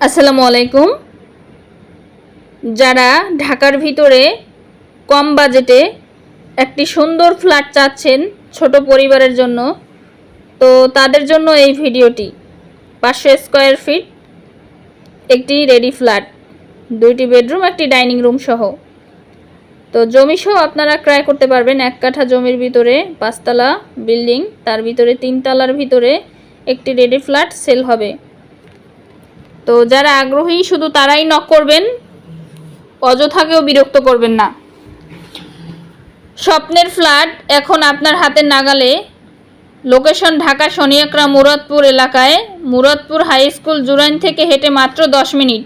আসসালামু আলাইকুম। যারা ঢাকার ভিতরে কম বাজেটে একটি সুন্দর ফ্ল্যাট চাচ্ছেন ছোট পরিবারের জন্য, তো তাদের জন্য এই ভিডিওটি। 500 স্কোয়ার ফিট একটি রেডি ফ্ল্যাট, 2টি বেডরুম, একটি ডাইনিং রুম সহ। তো জমি সহ আপনারা ক্রয় করতে পারবেন। 1 কাঠা জমির ভিতরে 5 তলা বিল্ডিং, তার ভিতরে 3 তলার ভিতরে একটি রেডি ফ্ল্যাট সেল হবে। তো যারা আগ্রহী শুধু তারাই নক করবেন, অযথাকেও বিরক্ত করবেন না। স্বপ্নের ফ্ল্যাট এখন আপনার হাতের নাগালে। লোকেশন ঢাকা শনিয়াকড়া মুরাদপুর এলাকায়, মুরাদপুর হাই স্কুল জুরাইন থেকে হেঁটে মাত্র 10 মিনিট।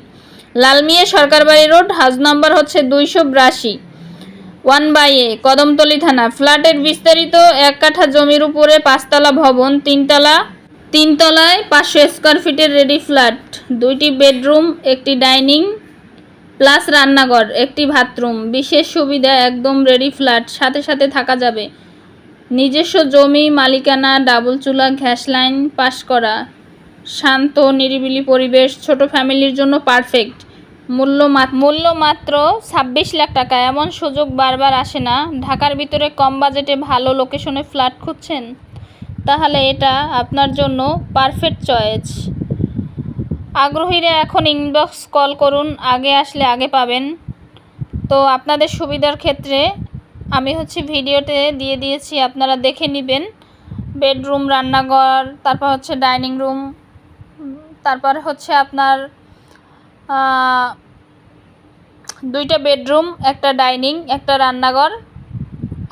Lalmiya Sarkarbari road, house number হচ্ছে 282, 1/A, কদমতলী থানা। ফ্ল্যাটের বিস্তারিত: 1 কাঠা জমির উপরে 5 তলা ভবন, 3 তলায় 500 স্কোয়ার ফিটের রেডি ফ্ল্যাট, 2টি বেডরুম, একটি ডাইনিং প্লাস রান্নাঘর, একটি বাথরুম। বিশেষ সুবিধা: একদম রেডি ফ্ল্যাট, সাথে সাথে থাকা যাবে। নিজস্ব জমি, মালিকানা, ডাবল চুলা, গ্যাস লাইন পাস করা, শান্ত নিরিবিলি পরিবেশ, ছোট ফ্যামিলির জন্য পারফেক্ট। মূল্য মাত্র 26 লাখ টাকা। এমন সুযোগ বারবার আসে না। ঢাকার ভিতরে কম বাজেটে ভালো লোকেশনে ফ্ল্যাট খুঁজছেন? তাহলে এটা আপনার জন্য পারফেক্ট চয়েস। আগ্রহীরা এখন ইনবক্স কল করুন, আগে আসলে আগে পাবেন। তো আপনাদের সুবিধার ক্ষেত্রে আমি ভিডিওতে দিয়ে দিয়েছি, আপনারা দেখে নেবেন। বেডরুম, রান্নাঘর, তারপর ডাইনিং রুম, তারপর আপনার 2টা বেডরুম, একটা ডাইনিং, একটা রান্নাঘর,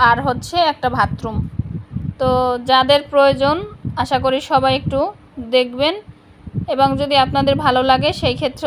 আর একটা বাথরুম। তো যাদের প্রয়োজন আশা করি সবাই একটু দেখবেন, এবং যদি আপনাদের ভালো লাগে সেই ক্ষেত্রে